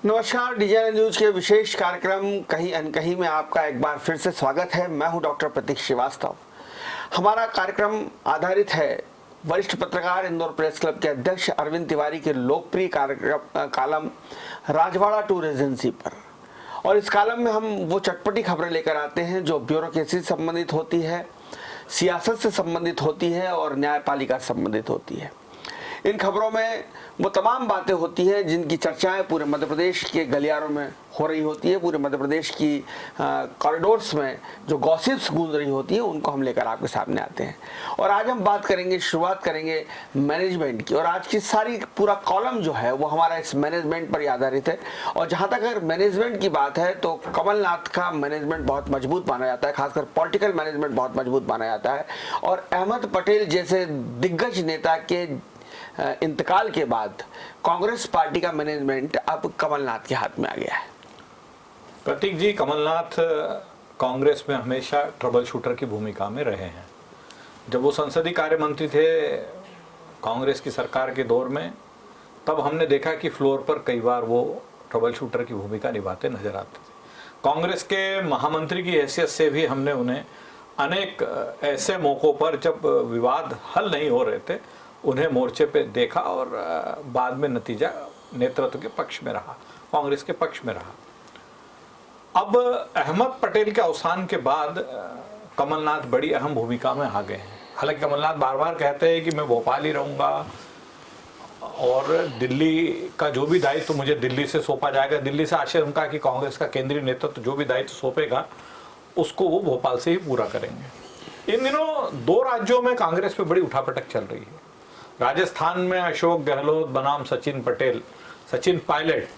नमस्कार, DJ news के विशेष कार्यक्रम कहीं अनकहीं में आपका एक बार फिर से स्वागत है। मैं हूं डॉक्टर प्रतीक श्रीवास्तव। हमारा कार्यक्रम आधारित है वरिष्ठ पत्रकार इंदौर प्रेस क्लब के अध्यक्ष अरविंद तिवारी के लोकप्रिय कॉलम राजवाड़ा टूर एजेंसी पर। और इस कॉलम में हम वो चटपटी खबरें लेकर आते हैं जो ब्यूरोक्रेसी से संबंधित होती है, सियासत से संबंधित होती है और न्यायपालिका से संबंधित होती है। इन खबरों में वो तमाम बातें होती हैं जिनकी चर्चाएं पूरे मध्य प्रदेश के गलियारों में हो रही होती है, पूरे मध्य प्रदेश की कॉरिडोर्स में जो गॉसिप्स गूंज रही होती हैं उनको हम लेकर आपके सामने आते हैं। और आज हम शुरुआत करेंगे मैनेजमेंट की। और आज की सारी पूरा कॉलम जो है वो हमारा इस मैनेजमेंट पर आधारित है। और जहाँ तक अगर मैनेजमेंट की बात है तो कमलनाथ का मैनेजमेंट बहुत मजबूत माना जाता है, खासकर पॉलिटिकल मैनेजमेंट बहुत मजबूत माना जाता है। और अहमद पटेल जैसे दिग्गज नेता के इंतकाल के बाद कांग्रेस पार्टी का मैनेजमेंट अब कमलनाथ के हाथ में आ गया है। प्रतीक जी, कमलनाथ कांग्रेस में हमेशा ट्रबल शूटर की भूमिका में रहे हैं। जब वो संसदीय कार्य मंत्री थे कांग्रेस की सरकार के दौर में, तब हमने देखा कि फ्लोर पर कई बार वो ट्रबल शूटर की भूमिका निभाते नजर आते थे। कांग्रेस के महामंत्री की हैसियत से भी हमने उन्हें अनेक ऐसे मौक़ों पर जब विवाद हल नहीं हो रहे थे उन्हें मोर्चे पे देखा और बाद में नतीजा नेतृत्व के पक्ष में रहा, कांग्रेस के पक्ष में रहा। अब अहमद पटेल के अवसान के बाद कमलनाथ बड़ी अहम भूमिका में आ गए हैं। हालांकि कमलनाथ बार बार कहते हैं कि मैं भोपाल ही रहूँगा और दिल्ली का जो भी दायित्व मुझे दिल्ली से सौंपा जाएगा, दिल्ली से आशय उनका कि कांग्रेस का केंद्रीय नेतृत्व जो भी दायित्व सौंपेगा उसको वो भोपाल से ही पूरा करेंगे। इन दिनों दो राज्यों में कांग्रेस पे बड़ी उठापटक चल रही है। राजस्थान में अशोक गहलोत बनाम सचिन पायलट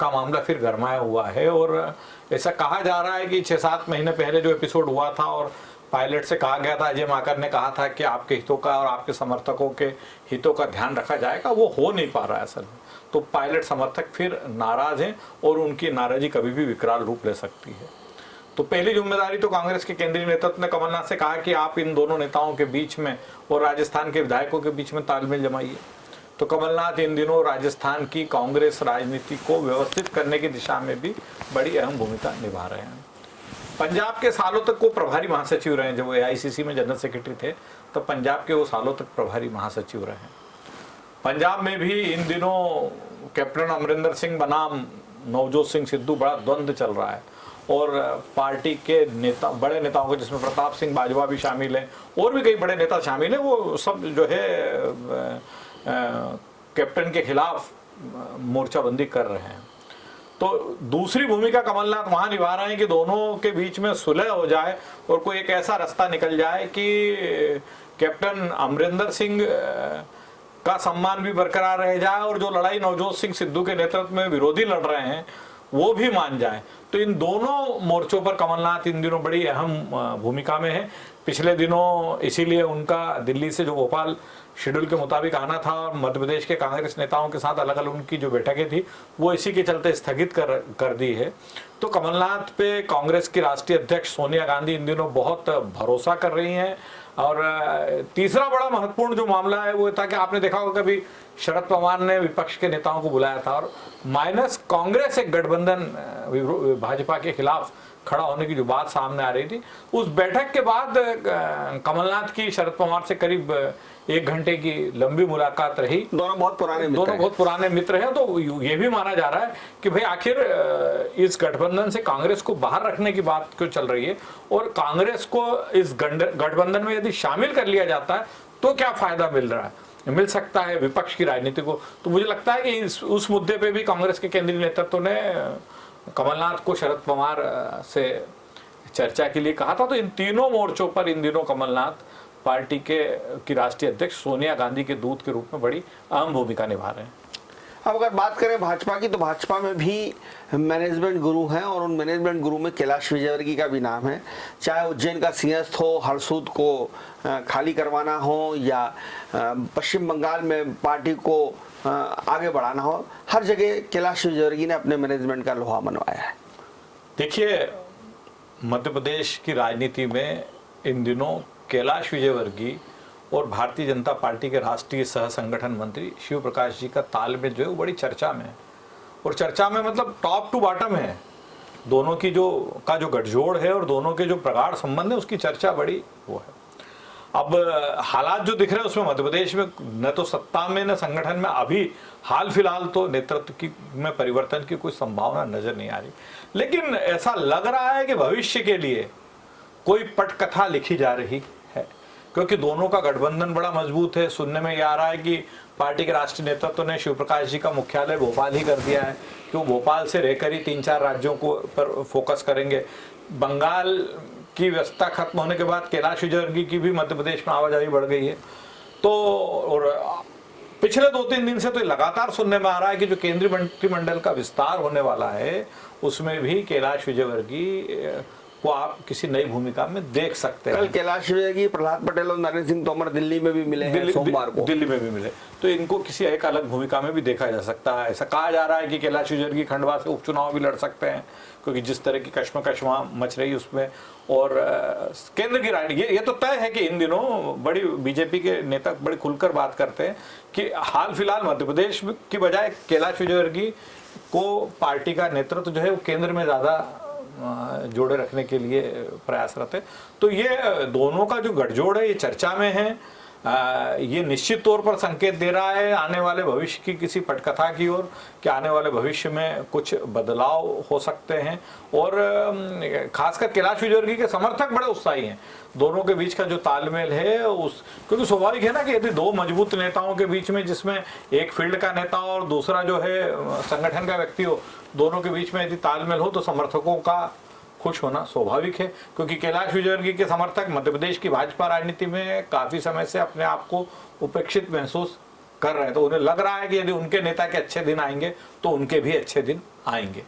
का मामला फिर गरमाया हुआ है। और ऐसा कहा जा रहा है कि 6-7 महीने पहले जो एपिसोड हुआ था और पायलट से कहा गया था, अजय माकन ने कहा था कि आपके हितों का और आपके समर्थकों के हितों का ध्यान रखा जाएगा, वो हो नहीं पा रहा है असल में। तो पायलट समर्थक फिर नाराज हैं और उनकी नाराजगी कभी भी विकराल रूप ले सकती है। तो पहली जिम्मेदारी तो कांग्रेस के केंद्रीय नेतृत्व ने कमलनाथ से कहा कि आप इन दोनों नेताओं के बीच में और राजस्थान के विधायकों के बीच में तालमेल जमाइए। तो कमलनाथ इन दिनों राजस्थान की कांग्रेस राजनीति को व्यवस्थित करने की दिशा में भी बड़ी अहम भूमिका निभा रहे हैं। पंजाब के सालों तक वो प्रभारी महासचिव रहे। जब वो AICC में जनरल सेक्रेटरी थे तो पंजाब के वो सालों तक प्रभारी महासचिव रहे। पंजाब में भी इन दिनों कैप्टन अमरिंदर सिंह बनाम नवजोत सिंह सिद्धू बड़ा द्वंद्व चल रहा है। और पार्टी के नेता, बड़े नेताओं को, जिसमें प्रताप सिंह बाजवा भी शामिल हैं और भी कई बड़े नेता शामिल हैं, वो सब जो है कैप्टन के खिलाफ मोर्चाबंदी कर रहे हैं। तो दूसरी भूमिका कमलनाथ वहां निभा रहे हैं कि दोनों के बीच में सुलह हो जाए और कोई एक ऐसा रास्ता निकल जाए कि कैप्टन अमरिंदर सिंह का सम्मान भी बरकरार रह जाए और जो लड़ाई नवजोत सिंह सिद्धू के नेतृत्व में विरोधी लड़ रहे हैं वो भी मान जाए। तो इन दोनों मोर्चों पर कमलनाथ इन दिनों बड़ी अहम भूमिका में है। पिछले दिनों इसीलिए उनका दिल्ली से जो भोपाल शेड्यूल के मुताबिक आना था और मध्य प्रदेश के कांग्रेस नेताओं के साथ अलग अलग उनकी जो बैठकें थी वो इसी के चलते स्थगित कर दी है। तो कमलनाथ पे कांग्रेस की राष्ट्रीय अध्यक्ष सोनिया गांधी इन दिनों बहुत भरोसा कर रही हैं। और तीसरा बड़ा महत्वपूर्ण जो मामला है वो था कि आपने देखा होगा कभी शरद पवार ने विपक्ष के नेताओं को बुलाया था और माइनस कांग्रेस एक गठबंधन भाजपा के खिलाफ खड़ा होने की जो बात सामने आ रही थी, उस बैठक के बाद कमलनाथ की शरद पवार से करीब 1 घंटे की लंबी मुलाकात रही। दोनों बहुत पुराने मित्र हैं। तो ये भी माना जा रहा है कि भाई आखिर इस गठबंधन से कांग्रेस को बाहर रखने की बात क्यों चल रही है और कांग्रेस को इस गठबंधन में यदि शामिल कर लिया जाता है तो क्या फायदा मिल सकता है विपक्ष की राजनीति को। तो मुझे लगता है कि उस मुद्दे पे भी कांग्रेस के केंद्रीय नेतृत्व ने कमलनाथ को शरद पवार से चर्चा के लिए कहा था। तो इन तीनों मोर्चों पर इन दिनों कमलनाथ पार्टी की राष्ट्रीय अध्यक्ष सोनिया गांधी के दूत के रूप में बड़ी अहम भूमिका निभा रहे हैं। अब अगर बात करें भाजपा की तो भाजपा में भी मैनेजमेंट गुरु हैं और उन मैनेजमेंट गुरु में कैलाश विजयवर्गीय का भी नाम है। चाहे उज्जैन का सिंहस्थ हो, हरसूद को खाली करवाना हो या पश्चिम बंगाल में पार्टी को आगे बढ़ाना हो, हर जगह कैलाश विजयवर्गीय ने अपने मैनेजमेंट का लोहा मनवाया है। देखिए, मध्य प्रदेश की राजनीति में इन दिनों कैलाश विजयवर्गीय और भारतीय जनता पार्टी के राष्ट्रीय सह संगठन मंत्री शिव प्रकाश जी का तालमेल जो है वो बड़ी चर्चा में है। और चर्चा में मतलब टॉप टू बॉटम है, दोनों की जो गठजोड़ है और दोनों के जो प्रगाढ़ संबंध है उसकी चर्चा बड़ी वो है। अब हालात जो दिख रहे हैं उसमें मध्य प्रदेश में न तो सत्ता में न संगठन में अभी हाल फिलहाल तो नेतृत्व की में परिवर्तन की कोई संभावना नजर नहीं आ रही, लेकिन ऐसा लग रहा है कि भविष्य के लिए कोई पटकथा लिखी जा रही है, क्योंकि दोनों का गठबंधन बड़ा मजबूत है। सुनने में यह आ रहा है कि पार्टी के राष्ट्रीय नेतृत्व ने शिव प्रकाश जी का मुख्यालय भोपाल ही कर दिया है कि वो भोपाल से रहकर ही 3-4 राज्यों को पर फोकस करेंगे। बंगाल की व्यवस्था खत्म होने के बाद कैलाश विजयवर्गीय की भी मध्य प्रदेश में आवाजाही बढ़ गई है। तो और पिछले 2-3 दिन से तो लगातार सुनने में आ रहा है कि जो केंद्रीय मंत्रिमंडल का विस्तार होने वाला है उसमें भी कैलाश विजयवर्गीय को आप किसी नई भूमिका में देख सकते हैं। कल कैलाश विजयवर्गीय, प्रहलाद पटेल और नरेंद्र सिंह तोमर दिल्ली में भी मिले हैं, सोमवार को दिल्ली में भी मिले, तो इनको किसी एक अलग भूमिका में भी देखा जा सकता है। ऐसा कहा जा रहा है कि कैलाश विजयवर्गीय खंडवा से उपचुनाव भी लड़ सकते हैं, क्योंकि जिस तरह की कश्मकश वहाँ मच रही उसमें। और केंद्र की राजनीति ये तो तय है कि इन दिनों बड़ी बीजेपी के नेता बड़े खुलकर बात करते हैं कि हाल फिलहाल मध्य प्रदेश की बजाय कैलाश विजयवर्गीय को पार्टी का नेतृत्व जो है वो केंद्र में ज़्यादा जोड़े रखने के लिए प्रयासरत है। तो ये दोनों का जो गठजोड़ है ये चर्चा में है। ये निश्चित तौर पर संकेत दे रहा है आने वाले भविष्य की किसी पटकथा की ओर, कि आने वाले भविष्य में कुछ बदलाव हो सकते हैं। और खासकर कैलाश विजयवर्गीय के समर्थक बड़े उत्साही हैं। दोनों के बीच का जो तालमेल है क्योंकि स्वाभाविक है ना कि यदि दो मजबूत नेताओं के बीच में, जिसमें एक फील्ड का नेता और दूसरा जो है संगठन का व्यक्ति हो, दोनों के बीच में यदि तालमेल हो तो समर्थकों का खुश होना स्वाभाविक है। क्योंकि कैलाश विजयवर्गीय के समर्थक मध्य प्रदेश की भाजपा राजनीति में काफी समय से अपने आप को उपेक्षित महसूस कर रहे हैं, तो उन्हें लग रहा है कि यदि उनके नेता के अच्छे दिन आएंगे तो उनके भी अच्छे दिन आएंगे।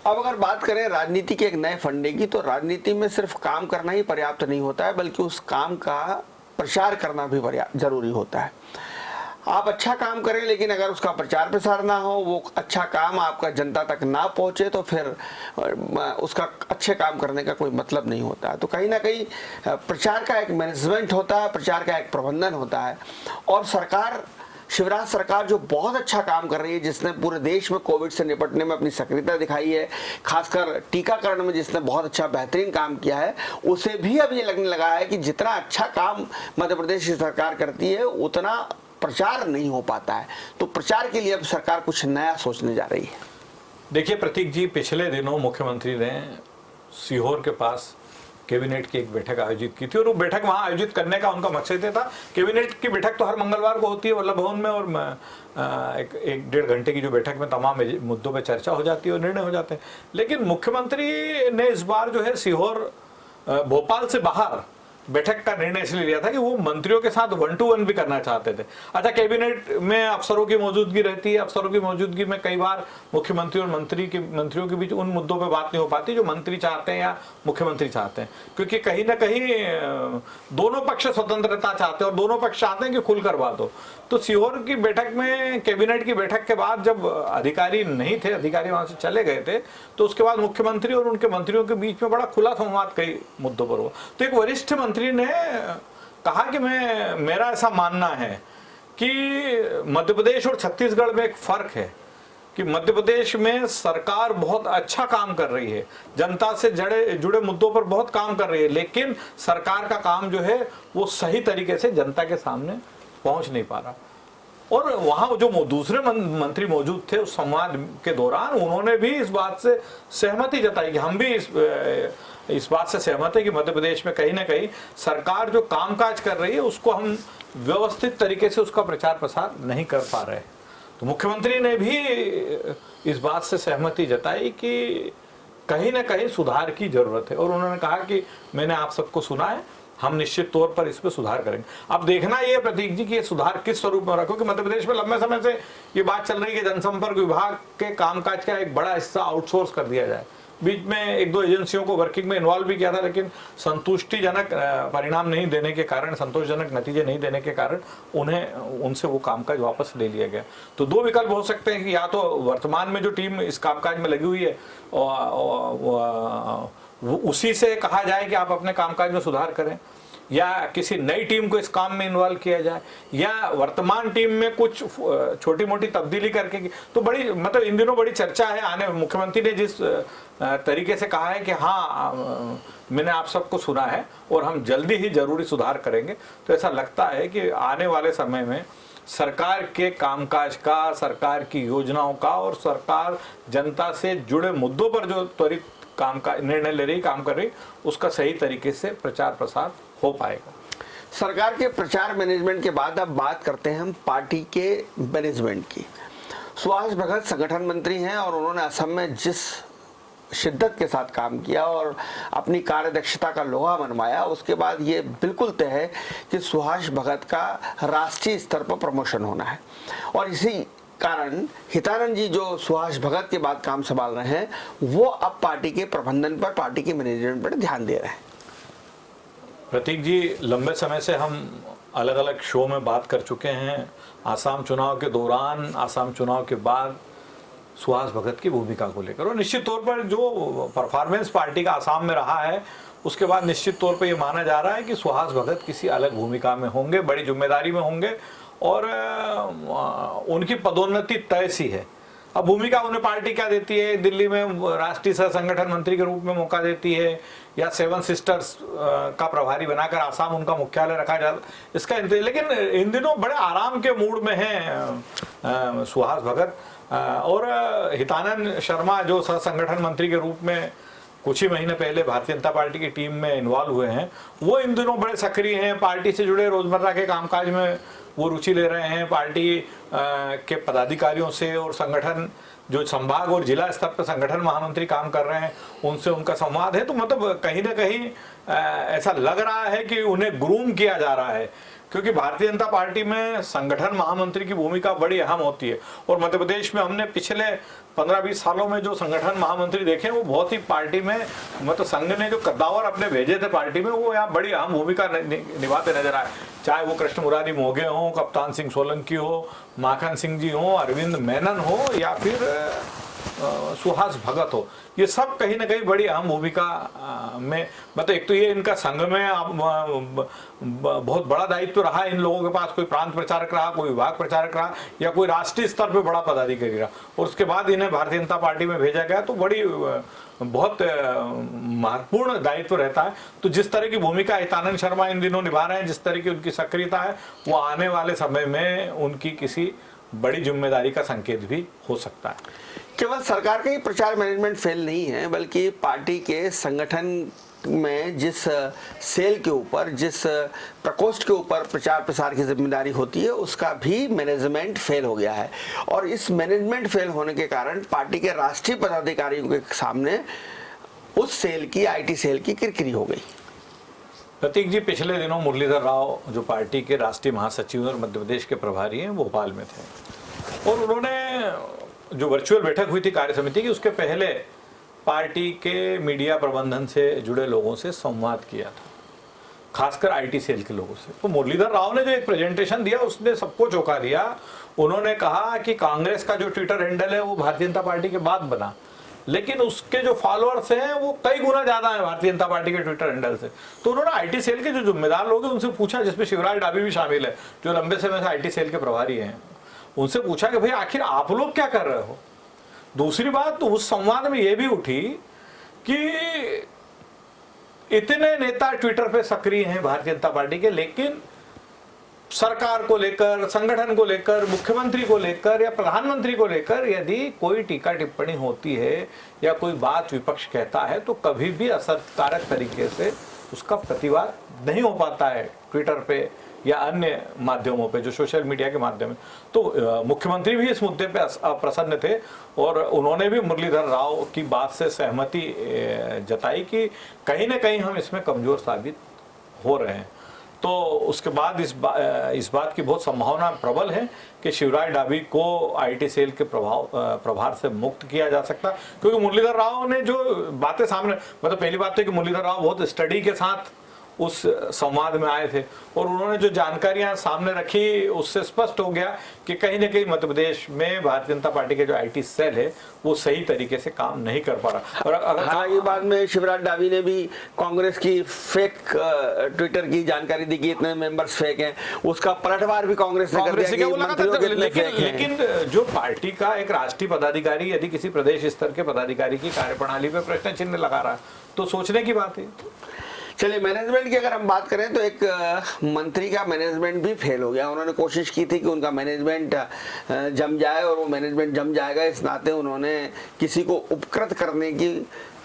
अब अगर बात करें राजनीति के एक नए फंडे की, तो राजनीति में सिर्फ काम करना ही पर्याप्त नहीं होता है, बल्कि उस काम का प्रचार करना भी जरूरी होता है। आप अच्छा काम करें लेकिन अगर उसका प्रचार प्रसार ना हो, वो अच्छा काम आपका जनता तक ना पहुंचे, तो फिर उसका अच्छे काम करने का कोई मतलब नहीं होता है। तो कहीं ना कहीं प्रचार का एक मैनेजमेंट होता है, प्रचार का एक प्रबंधन होता है। और सरकार, शिवराज सरकार जो बहुत अच्छा काम कर रही है, जिसने पूरे देश में कोविड से निपटने में अपनी सक्रियता दिखाई है, खासकर टीकाकरण में जिसने बहुत अच्छा बेहतरीन काम किया है, उसे भी अब ये लगने लगा है कि जितना अच्छा काम मध्य प्रदेश की सरकार करती है उतना प्रचार नहीं हो पाता है। तो प्रचार के लिए अब सरकार कुछ नया सोचने जा रही है। देखिए प्रतीक जी, पिछले दिनों मुख्यमंत्री ने सीहोर के पास कैबिनेट की एक बैठक आयोजित की थी, और वो बैठक वहां आयोजित करने का उनका मकसद ये था। कैबिनेट की बैठक तो हर मंगलवार को होती है वल्लभ भवन में, और एक 1.5 घंटे की जो बैठक में तमाम मुद्दों पे चर्चा हो जाती है और निर्णय हो जाते हैं। लेकिन मुख्यमंत्री ने इस बार जो है सीहोर भोपाल से बाहर बैठक का निर्णय इसलिए लिया था कि वो मंत्रियों के साथ 1-to-1 भी करना चाहते थे। अच्छा, कैबिनेट में अफसरों की मौजूदगी रहती है, अफसरों की मौजूदगी में कई बार मुख्यमंत्री और मंत्रियों के बीच उन मुद्दों पे बात नहीं हो पाती जो मंत्री चाहते हैं या मुख्यमंत्री चाहते हैं, क्योंकि कहीं ना कहीं दोनों पक्ष स्वतंत्रता चाहते हैं और दोनों पक्ष चाहते हैं कि खुलकर बात हो। तो सीहोर की बैठक में, कैबिनेट की बैठक के बाद जब अधिकारी नहीं थे, अधिकारी वहां से चले गए थे, तो उसके बाद मुख्यमंत्री और उनके मंत्रियों के बीच में बड़ा खुला संवाद कई मुद्दों पर हुआ। तो एक वरिष्ठ मंत्री ने कहा कि मेरा ऐसा मानना है कि मध्य प्रदेश और छत्तीसगढ़ में एक फर्क है कि मध्य प्रदेश में सरकार बहुत अच्छा काम कर रही है, जनता से जुड़े मुद्दों पर बहुत काम कर रही है, लेकिन सरकार का काम जो है वो सही तरीके से जनता के सामने पहुंच नहीं पा रहा। और वहां जो दूसरे मंत्री मौजूद थे उस संवाद के दौरान उन्होंने भी इस बात से सहमति जताई कि हम भी इस बात से सहमत है कि मध्य प्रदेश में कहीं ना कहीं सरकार जो कामकाज कर रही है उसको हम व्यवस्थित तरीके से उसका प्रचार प्रसार नहीं कर पा रहे। तो मुख्यमंत्री ने भी इस बात से सहमति जताई कि कहीं ना कहीं सुधार की जरूरत है, और उन्होंने कहा कि मैंने आप सबको सुना है, हम निश्चित तौर पर इस पे सुधार करेंगे। अब देखना ये प्रतीक जी कि ये सुधार किस स्वरूप में हो रहा है, क्योंकि मध्य प्रदेश में लंबे समय से ये बात चल रही है कि जनसंपर्क विभाग के कामकाज का एक बड़ा हिस्सा आउटसोर्स कर दिया जाए। बीच में 1-2 एजेंसियों को वर्किंग में इन्वॉल्व भी किया था, लेकिन संतुष्टिजनक परिणाम नहीं देने के कारण, संतोषजनक नतीजे नहीं देने के कारण उनसे वो कामकाज वापस ले लिया गया। तो 2 विकल्प हो सकते हैं कि या तो वर्तमान में जो टीम इस कामकाज में लगी हुई है उसी से कहा जाए कि आप अपने कामकाज में सुधार करें, या किसी नई टीम को इस काम में इन्वॉल्व किया जाए, या वर्तमान टीम में कुछ छोटी मोटी तब्दीली करके, तो बड़ी मतलब इन दिनों बड़ी चर्चा है। आने मुख्यमंत्री ने जिस तरीके से कहा है कि हाँ मैंने आप सबको सुना है और हम जल्दी ही जरूरी सुधार करेंगे, तो ऐसा लगता है कि आने वाले समय में सरकार के कामकाज का, सरकार की योजनाओं का और सरकार जनता से जुड़े मुद्दों पर जो त्वरित काम का निर्णय ले रही, काम कर रही, उसका सही तरीके से प्रचार प्रसार हो पाएगा। सरकार के प्रचार मैनेजमेंट के बाद अब बात करते हैं हम पार्टी के मैनेजमेंट की। सुहास भगत संगठन मंत्री हैं और उन्होंने असम में जिस शिद्दत के साथ काम किया और अपनी कार्यदक्षता का लोहा मनवाया, उसके बाद ये बिल्कुल तय है कि सुहास भगत का राष्ट्रीय स्तर पर प्रमोशन होना है। और इसी कारण हितानंद जी जो सुहास भगत के बाद काम संभाल रहे हैं, वो अब पार्टी के प्रबंधन पर, पार्टी के मैनेजमेंट पर ध्यान दे रहे हैं। प्रतीक जी, लंबे समय से हम अलग अलग शो में बात कर चुके हैं, आसाम चुनाव के दौरान, आसाम चुनाव के बाद सुहास भगत की भूमिका को लेकर, और निश्चित तौर पर जो परफॉर्मेंस पार्टी का आसाम में रहा है, उसके बाद निश्चित तौर पर यह माना जा रहा है कि सुहास भगत किसी अलग भूमिका में होंगे, बड़ी जिम्मेदारी में होंगे और उनकी पदोन्नति तय सी है। अब भूमिका उन्हें पार्टी क्या देती है, दिल्ली में राष्ट्रीय सह संगठन मंत्री के रूप में मौका देती है या 7 सिस्टर्स का प्रभारी बनाकर आसाम उनका मुख्यालय रखा जाता, इसका लेकिन इन दिनों बड़े आराम के मूड में हैं सुहास भगत। और हितानंद शर्मा जो सह संगठन मंत्री के रूप में कुछ ही महीने पहले भारतीय जनता पार्टी की टीम में इन्वॉल्व हुए हैं, वो इन दिनों बड़े सक्रिय हैं, पार्टी से जुड़े रोजमर्रा के कामकाज में वो रुचि ले रहे हैं। पार्टी के पदाधिकारियों से और संगठन जो संभाग और जिला स्तर पर संगठन महामंत्री काम कर रहे हैं, उनसे उनका संवाद है। तो मतलब कहीं ना कहीं ऐसा लग रहा है कि उन्हें ग्रूम किया जा रहा है, क्योंकि भारतीय जनता पार्टी में संगठन महामंत्री की भूमिका बड़ी अहम होती है। और मध्य प्रदेश में हमने पिछले 15-20 सालों में जो संगठन महामंत्री देखे, वो बहुत ही पार्टी में मतलब संघ ने जो कद्दावर अपने भेजे थे पार्टी में, वो यहाँ बड़ी अहम भूमिका निभाते नजर आए। चाहे वो कृष्ण मुरारी मोघे हो, कप्तान सिंह सोलंकी हो, माखन सिंह जी हो, अरविंद मेनन हो या फिर सुहास भगत हो, ये सब कहीं ना कहीं बड़ी अहम भूमिका में, मतलब एक तो ये इनका संघ में बहुत बड़ा दायित्व रहा है इन लोगों के पास, कोई प्रांत प्रचारक रहा, कोई विभाग प्रचारक रहा या कोई राष्ट्रीय स्तर पे बड़ा पदाधिकारी रहा, और उसके बाद इन्हें भारतीय जनता पार्टी में भेजा गया, तो बड़ी बहुत महत्वपूर्ण दायित्व रहता है। तो जिस तरह की भूमिका हितानंद शर्मा इन दिनों निभा रहे हैं, जिस तरह की उनकी सक्रियता है, वो आने वाले समय में उनकी किसी बड़ी जिम्मेदारी का संकेत भी हो सकता है। केवल सरकार का ही प्रचार मैनेजमेंट फेल नहीं है, बल्कि पार्टी के संगठन में जिस सेल के ऊपर, जिस प्रकोष्ठ के ऊपर प्रचार प्रसार की जिम्मेदारी होती है, उसका भी मैनेजमेंट फेल हो गया है। और इस मैनेजमेंट फेल होने के कारण पार्टी के राष्ट्रीय पदाधिकारियों के सामने उस सेल की, आईटी सेल की किरकिरी हो गई। प्रतीक जी, पिछले दिनों मुरलीधर राव जो पार्टी के राष्ट्रीय महासचिव और मध्य प्रदेश के प्रभारी हैं, भोपाल में थे, और उन्होंने जो वर्चुअल बैठक हुई थी कार्य समिति की, उसके पहले पार्टी के मीडिया प्रबंधन से जुड़े लोगों से संवाद किया था, खासकर आईटी सेल के लोगों से। तो मुरलीधर राव ने जो एक प्रेजेंटेशन दिया, उसने सबको चौंका दिया। उन्होंने कहा कि कांग्रेस का जो ट्विटर हैंडल है वो भारतीय जनता पार्टी के बाद बना, लेकिन उसके जो फॉलोअर्स हैं वो कई गुना ज्यादा है भारतीय जनता पार्टी के ट्विटर हैंडल से। तो उन्होंने आईटी सेल के जो जिम्मेदार लोग हैं उनसे पूछा, जिसमें शिवराज डाबी भी शामिल है, जो लंबे समय से आईटी सेल के प्रभारी हैं, उनसे पूछा कि भाई आखिर आप लोग क्या कर रहे हो। दूसरी बात, तो उस संवाद में यह भी उठी कि इतने नेता ट्विटर पे सक्रिय हैं भारतीय जनता पार्टी के, लेकिन सरकार को लेकर, संगठन को लेकर, मुख्यमंत्री को लेकर या प्रधानमंत्री को लेकर यदि कोई टीका टिप्पणी होती है या कोई बात विपक्ष कहता है, तो कभी भी असरकारक तरीके से उसका प्रतिवाद नहीं हो पाता है ट्विटर पे या अन्य माध्यमों पे, जो सोशल मीडिया के माध्यम। तो मुख्यमंत्री भी इस मुद्दे पे अप्रसन्न थे और उन्होंने भी मुरलीधर राव की बात से सहमति जताई कि कहीं ना कहीं हम इसमें कमजोर साबित हो रहे हैं। तो उसके बाद इस बात की बहुत संभावना प्रबल है कि शिवराज डाबी को आईटी सेल के प्रभार से मुक्त किया जा सकता, क्योंकि मुरलीधर राव ने जो बातें सामने, मतलब पहली बात तो कि मुरलीधर राव बहुत स्टडी के साथ उस संवाद में आए थे और उन्होंने जो जानकारियां सामने रखी उससे स्पष्ट हो गया कि कहीं ना कहीं मध्य प्रदेश में भारतीय जनता पार्टी के जो आईटी सेल है वो सही तरीके से काम नहीं कर पा रहा। और अगर हालांकि बाद में शिवराज डावी ने भी कांग्रेस की फेक ट्विटर की जानकारी दी कि इतने मेंबर्स फेक हैं, उसका पलटवार भी कांग्रेस ने कर दिया कि मंत्रियों के इतने फेक हैं। लेकिन जो पार्टी का एक राष्ट्रीय पदाधिकारी यदि किसी प्रदेश स्तर के पदाधिकारी की कार्यप्रणाली पे प्रश्न चिन्ह लगा रहा है तो सोचने की बात है। चलिए, मैनेजमेंट की अगर हम बात करें तो एक मंत्री का मैनेजमेंट भी फेल हो गया। उन्होंने कोशिश की थी कि उनका मैनेजमेंट जम जाए और वो मैनेजमेंट जम जाएगा इस नाते उन्होंने किसी को उपकृत करने की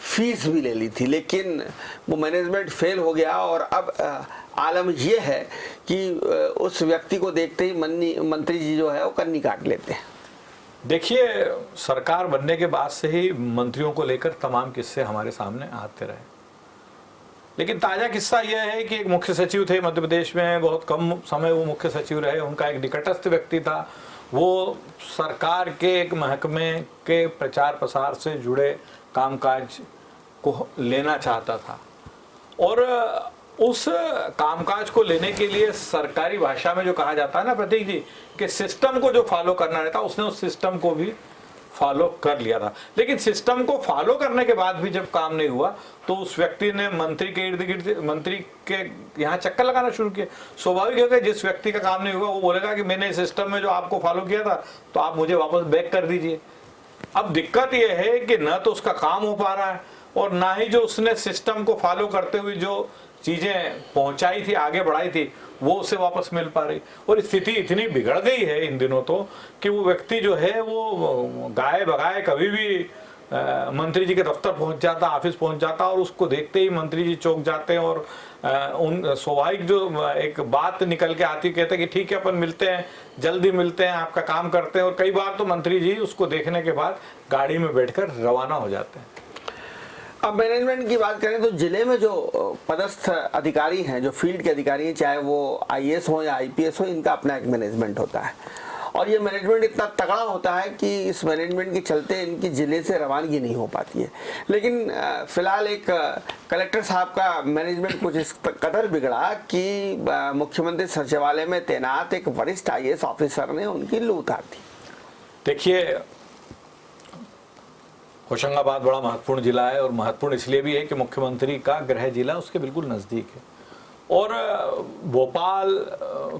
फीस भी ले ली थी, लेकिन वो मैनेजमेंट फेल हो गया और अब आलम ये है कि उस व्यक्ति को देखते ही मंत्री जी जो है वो कन्नी काट लेते हैं। देखिए, सरकार बनने के बाद से ही मंत्रियों को लेकर तमाम किस्से हमारे सामने आते रहे, लेकिन ताजा किस्सा यह है कि एक मुख्य सचिव थे मध्य प्रदेश में, बहुत कम समय वो मुख्य सचिव रहे। उनका एक निकटस्थ व्यक्ति था, वो सरकार के एक महकमे के प्रचार प्रसार से जुड़े कामकाज को लेना चाहता था और उस कामकाज को लेने के लिए सरकारी भाषा में जो कहा जाता है ना प्रतीक जी कि सिस्टम को जो फॉलो करना रहता, उसने उस सिस्टम को भी फॉलो कर लिया था। लेकिन सिस्टम को फॉलो करने के बाद भी जब काम नहीं हुआ तो उस व्यक्ति ने मंत्री के इर्द गिर्द मंत्री के यहाँ चक्कर लगाना शुरू किया। स्वाभाविक है कि जिस व्यक्ति का काम नहीं हुआ वो बोलेगा कि मैंने सिस्टम में जो आपको फॉलो किया था तो आप मुझे वापस बैक कर दीजिए। अब दिक्कत यह है कि न तो उसका काम हो पा रहा है और ना ही जो उसने सिस्टम को फॉलो करते हुए जो चीजें पहुंचाई थी, आगे बढ़ाई थी, वो उसे वापस मिल पा रही। और स्थिति इतनी बिगड़ गई है इन दिनों तो कि वो व्यक्ति जो है वो गाय बगाए कभी भी मंत्री जी के दफ्तर पहुंच जाता, ऑफिस पहुंच जाता और उसको देखते ही मंत्री जी चौंक जाते हैं और उन स्वाभाविक जो एक बात निकल के आती, कहते हैं कि ठीक है अपन मिलते हैं, जल्दी मिलते हैं, आपका काम करते हैं। और कई बार तो मंत्री जी उसको देखने के बाद गाड़ी में बैठकर रवाना हो जाते हैं। अब मैनेजमेंट की बात करें तो जिले में जो पदस्थ अधिकारी हैं, जो फील्ड के अधिकारी हैं, चाहे वो आईएएस हो या आईपीएस हो, इनका अपना एक मैनेजमेंट होता है और ये मैनेजमेंट इतना तगड़ा होता है कि इस मैनेजमेंट के चलते इनकी जिले से रवानगी नहीं हो पाती है। लेकिन फिलहाल एक कलेक्टर साहब का मैनेजमेंट कुछ इस कदर बिगड़ा कि मुख्यमंत्री सचिवालय में तैनात एक वरिष्ठ आईएएस ऑफिसर ने उनकी लू उतार दी। देखिए, होशंगाबाद बड़ा महत्वपूर्ण जिला है और महत्वपूर्ण इसलिए भी है कि मुख्यमंत्री का गृह जिला उसके बिल्कुल नज़दीक है और भोपाल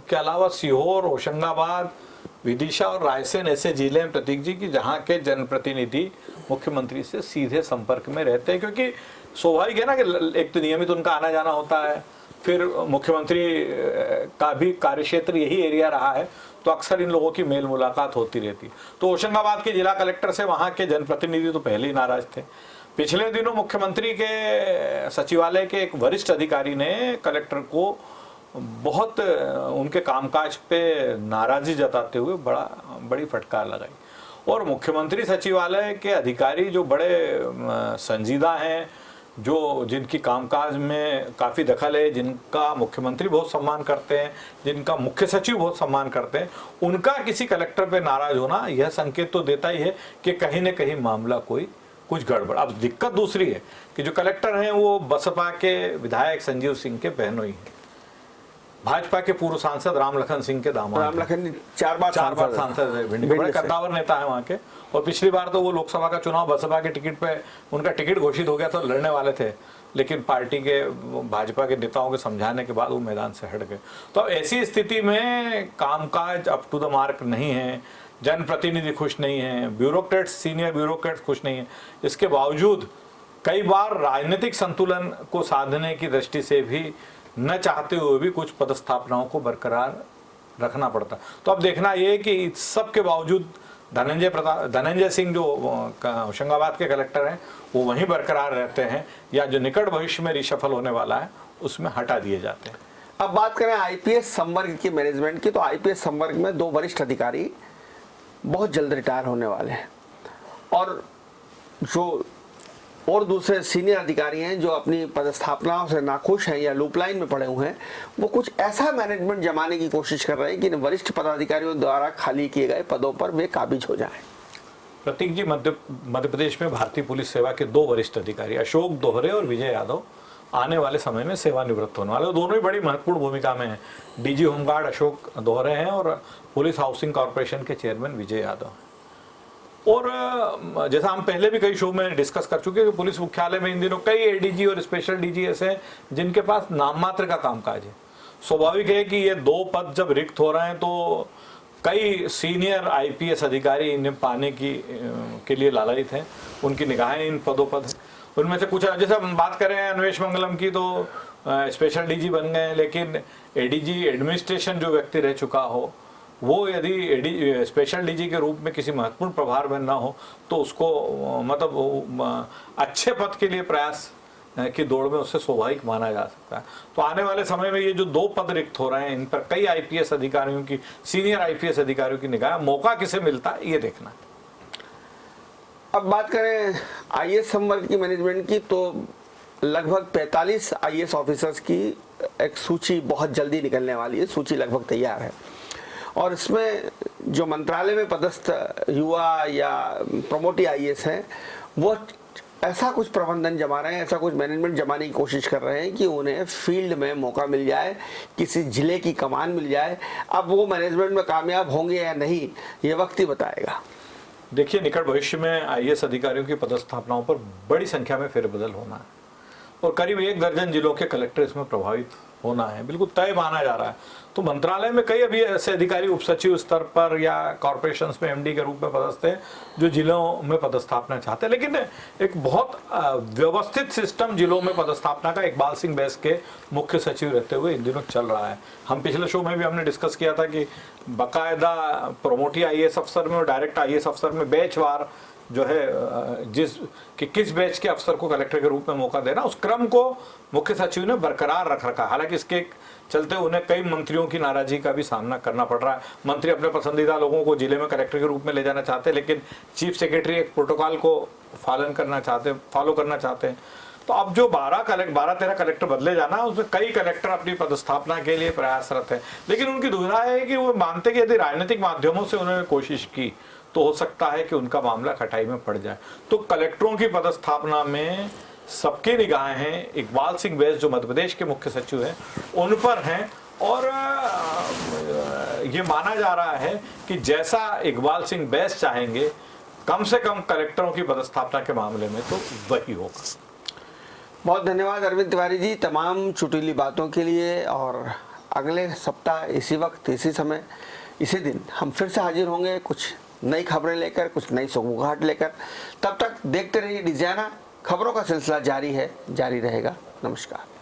के अलावा सीहोर, होशंगाबाद, विदिशा और रायसेन ऐसे जिले हैं प्रतीक जी की जहाँ के जनप्रतिनिधि मुख्यमंत्री से सीधे संपर्क में रहते हैं, क्योंकि स्वाभाविक है ना कि एक तो नियमित उनका आना जाना होता है, फिर मुख्यमंत्री का भी कार्यक्षेत्र यही एरिया रहा है तो अक्सर इन लोगों की मेल मुलाकात होती रहती। तो होशंगाबाद के जिला कलेक्टर से वहाँ के जनप्रतिनिधि तो पहले ही नाराज थे। पिछले दिनों मुख्यमंत्री के सचिवालय के एक वरिष्ठ अधिकारी ने कलेक्टर को बहुत उनके कामकाज पे नाराजगी जताते हुए बड़ी फटकार लगाई और मुख्यमंत्री सचिवालय के अधिकारी जो बड़े संजीदा हैं, जो जिनकी कामकाज में काफ़ी दखल है, जिनका मुख्यमंत्री बहुत सम्मान करते हैं, जिनका मुख्य सचिव बहुत सम्मान करते हैं, उनका किसी कलेक्टर पे नाराज होना यह संकेत तो देता ही है कि कहीं न कहीं मामला कुछ गड़बड़। अब दिक्कत दूसरी है कि जो कलेक्टर हैं वो बसपा के विधायक संजीव सिंह के बहनोई हैं, भाजपा के पूर्व सांसद रामलखन सिंह के दामाद। रामलखन चार बार सांसद है, भिंड के बड़े कद्दावर नेता है वहाँ के। और पिछली बार तो वो लोकसभा का चुनाव बसपा के टिकट पे उनका टिकट घोषित हो गया था, लड़ने वाले थे, लेकिन पार्टी के भाजपा के नेताओं के समझाने के बाद वो मैदान से हट गए। तो ऐसी स्थिति में कामकाज अप टू द मार्क नहीं है, जनप्रतिनिधि खुश नहीं है, ब्यूरोक्रेट्स, सीनियर ब्यूरोक्रेट्स खुश नहीं है। इसके बावजूद कई बार राजनीतिक संतुलन को साधने की दृष्टि से भी न चाहते हुए भी कुछ पदस्थापनाओं को बरकरार रखना पड़ता। तो अब देखना ये कि इस सब के बावजूद धनंजय सिंह जो होशंगाबाद के कलेक्टर हैं वो वहीं बरकरार रहते हैं या जो निकट भविष्य में रिशफल होने वाला है उसमें हटा दिए जाते हैं। अब बात करें आईपीएस संवर्ग की मैनेजमेंट की, तो आईपीएस संवर्ग में 2 वरिष्ठ अधिकारी बहुत जल्द रिटायर होने वाले हैं और दूसरे सीनियर अधिकारी हैं जो अपनी पदस्थापनाओं से नाखुश हैं या लूप लाइन में पड़े हुए हैं, वो कुछ ऐसा मैनेजमेंट जमाने की कोशिश कर रहे हैं कि वरिष्ठ पदाधिकारियों द्वारा खाली किए गए पदों पर वे काबिज हो जाएं। प्रतीक जी, मध्य प्रदेश में भारतीय पुलिस सेवा के 2 वरिष्ठ अधिकारी अशोक दोहरे और विजय यादव आने वाले समय में सेवानिवृत्त होने वाले, दोनों ही बड़ी महत्वपूर्ण भूमिका में हैं। डीजी होमगार्ड अशोक दोहरे हैं और पुलिस हाउसिंग कॉरपोरेशन के चेयरमैन विजय यादव हैं। और जैसा हम पहले भी कई शो में डिस्कस कर चुके हैं कि पुलिस मुख्यालय में इन दिनों कई एडीजी और स्पेशल डीजी ऐसे हैं जिनके पास नाम मात्र का कामकाज है। स्वाभाविक है कि ये 2 पद जब रिक्त हो रहे हैं तो कई सीनियर आईपीएस अधिकारी इन्हें पाने के लिए लालायित हैं, उनकी निगाहें इन पदों पर हैं। उनमें से कुछ, जैसे हम बात करें अन्वेष मंगलम की, तो स्पेशल डीजी बन गए हैं, लेकिन एडीजी एडमिनिस्ट्रेशन जो व्यक्ति रह चुका हो वो यदि स्पेशल डीजी के रूप में किसी महत्वपूर्ण प्रभार में ना हो तो उसको मतलब अच्छे पद के लिए प्रयास की दौड़ में उससे स्वाभाविक माना जा सकता है। तो आने वाले समय में ये जो 2 पद रिक्त हो रहे हैं इन पर कई आईपीएस अधिकारियों की, सीनियर आईपीएस अधिकारियों की निगाह, मौका किसे मिलता है ये देखना है। अब बात करें आईएएस संवर्ग की मैनेजमेंट की, तो लगभग 45 आईएएस ऑफिसर्स की एक सूची बहुत जल्दी निकलने वाली है। सूची लगभग तैयार है और इसमें जो मंत्रालय में पदस्थ युवा या प्रमोटी आईएएस हैं वो ऐसा कुछ प्रबंधन जमा रहे हैं, ऐसा कुछ मैनेजमेंट जमाने की कोशिश कर रहे हैं कि उन्हें फील्ड में मौका मिल जाए, किसी जिले की कमान मिल जाए। अब वो मैनेजमेंट में कामयाब होंगे या नहीं ये वक्त ही बताएगा। देखिए, निकट भविष्य में आईएएस अधिकारियों की पदस्थापनाओं पर बड़ी संख्या में फेरबदल होना है और करीब 1 दर्जन जिलों के कलेक्टर इसमें प्रभावित होना है, बिल्कुल तय माना जा रहा है। तो मंत्रालय में कई अभी ऐसे अधिकारी उप सचिव स्तर पर या कॉर्पोरेशंस में एमडी के रूप में पदस्थ हैं जो जिलों में पदस्थापना चाहते हैं, लेकिन एक बहुत व्यवस्थित सिस्टम जिलों में पदस्थापना का इकबाल सिंह बैस के मुख्य सचिव रहते हुए इन दिनों चल रहा है। हम पिछले शो में भी हमने डिस्कस किया था कि बाकायदा प्रोमोटी आईएएस अफसर में और डायरेक्ट आईएएस अफसर में बैचवार जो है किस बैच के अफसर को कलेक्टर के रूप में मौका देना, उस क्रम को मुख्य सचिव ने बरकरार रख रखा। हालांकि इसके चलते उन्हें कई मंत्रियों की नाराजगी का भी सामना करना पड़ रहा है। मंत्री अपने पसंदीदा लोगों को जिले में कलेक्टर के रूप में ले जाना चाहते हैं, लेकिन चीफ सेक्रेटरी एक प्रोटोकॉल को फॉलो करना चाहते हैं। तो अब जो 12-13 कलेक्टर बदले जाना है उसमें कई कलेक्टर अपनी पदस्थापना के लिए प्रयासरत हैं, लेकिन उनकी दुविधा है कि वो मानते कि यदि राजनीतिक माध्यमों से उन्होंने कोशिश की तो हो सकता है कि उनका मामला खटाई में पड़ जाए। तो कलेक्टरों की पदस्थापना में सबकी निगाहें हैं, इकबाल सिंह बैस जो मध्य प्रदेश के मुख्य सचिव हैं उन पर हैं और ये माना जा रहा है कि जैसा इकबाल सिंह बैस चाहेंगे कम से कम कलेक्टरों की पदस्थापना के मामले में तो वही होगा। बहुत धन्यवाद अरविंद तिवारी जी तमाम चुटीली बातों के लिए, और अगले सप्ताह इसी वक्त इसी समय इसी दिन हम फिर से हाजिर होंगे कुछ नई खबरें लेकर, कुछ नई सौगात लेकर। तब तक देखते रहिए डिजाइना, खबरों का सिलसिला जारी रहेगा। नमस्कार।